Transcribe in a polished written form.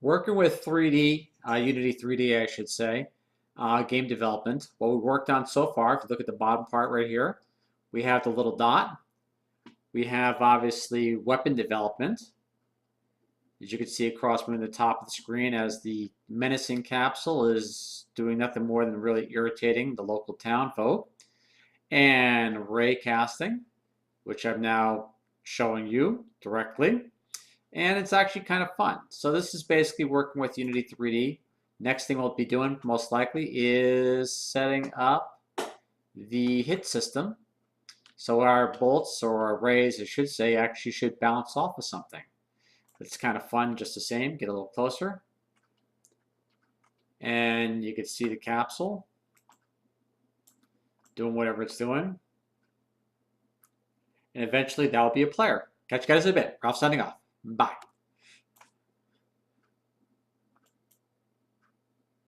Working with 3D, Unity 3D, I should say, game development. What we worked on so far, if you look at the bottom part right here, we have the little dot. We have obviously weapon development. As you can see across from the top of the screen, as the menacing capsule is doing nothing more than really irritating the local town folk. And ray casting, which I'm now showing you directly. And it's actually kind of fun. So this is basically working with Unity 3D. Next thing we'll be doing most likely is setting up the hit system. So our bolts, or our rays I should say, actually should bounce off of something. It's kind of fun just the same. Get a little closer. And you can see the capsule doing whatever it's doing. And eventually that will be a player. Catch you guys in a bit. Ralph signing off. Bye.